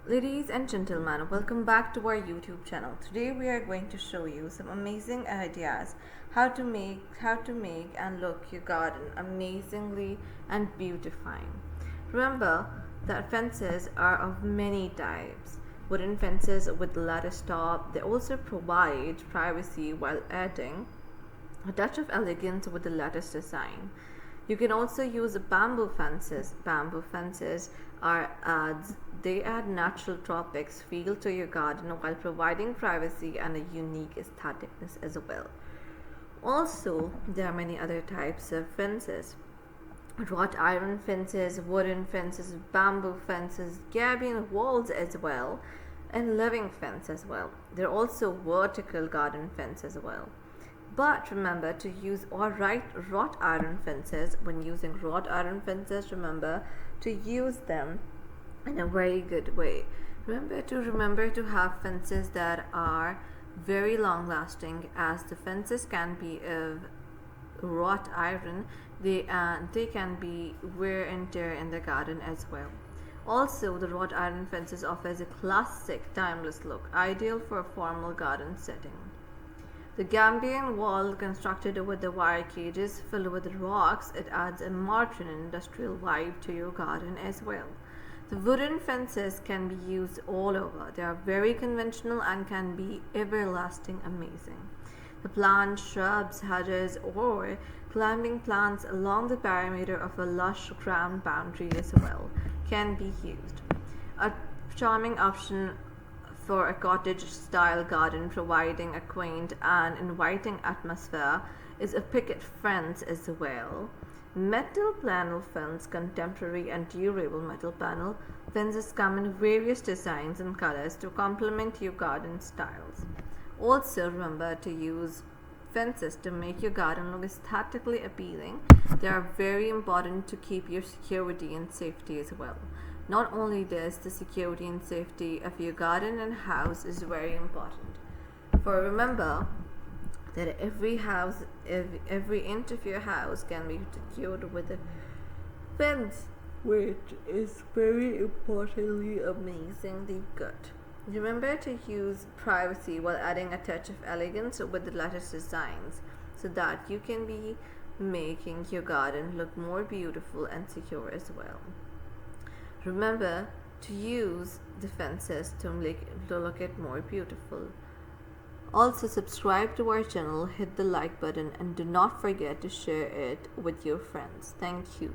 Ladies and gentlemen, welcome back to our YouTube channel. Today we are going to show you some amazing ideas how to make and look your garden amazingly and beautifying. Remember that fences are of many types. Wooden fences with lattice top, they also provide privacy while adding a touch of elegance with the lattice design. You can also use bamboo fences. Bamboo fences they add natural tropics feel to your garden while providing privacy and a unique aestheticness as well. Also, there are many other types of fences. Wrought iron fences, wooden fences, bamboo fences, gabion walls as well, and living fence as well. There are also vertical garden fence as well. But remember to use wrought iron fences. When using wrought iron fences, remember to use them in a very good way. Remember to have fences that are very long lasting, as the fences can be of wrought iron. They can be wear and tear in the garden as well. Also, the wrought iron fences offers a classic timeless look, ideal for a formal garden setting. The Gambian wall, constructed with the wire cages filled with rocks, it adds a modern industrial vibe to your garden as well. The wooden fences can be used all over. They are very conventional and can be everlasting amazing. The plants, shrubs, hedges, or climbing plants along the perimeter of a lush ground boundary as well can be used. A charming option for a cottage-style garden providing a quaint and inviting atmosphere is a picket fence as well. Metal panel fence, contemporary and durable metal panel fences come in various designs and colors to complement your garden styles. Also, remember to use fences to make your garden look aesthetically appealing. They are very important to keep your security and safety as well. Not only this, the security and safety of your garden and house is very important. For remember that every inch of your house can be secured with a fence, which is very importantly amazingly good. Remember to use privacy while adding a touch of elegance with the lattice designs so that you can be making your garden look more beautiful and secure as well. Remember to use the fences to look it more beautiful. Also, subscribe to our channel, hit the like button, and do not forget to share it with your friends. Thank you.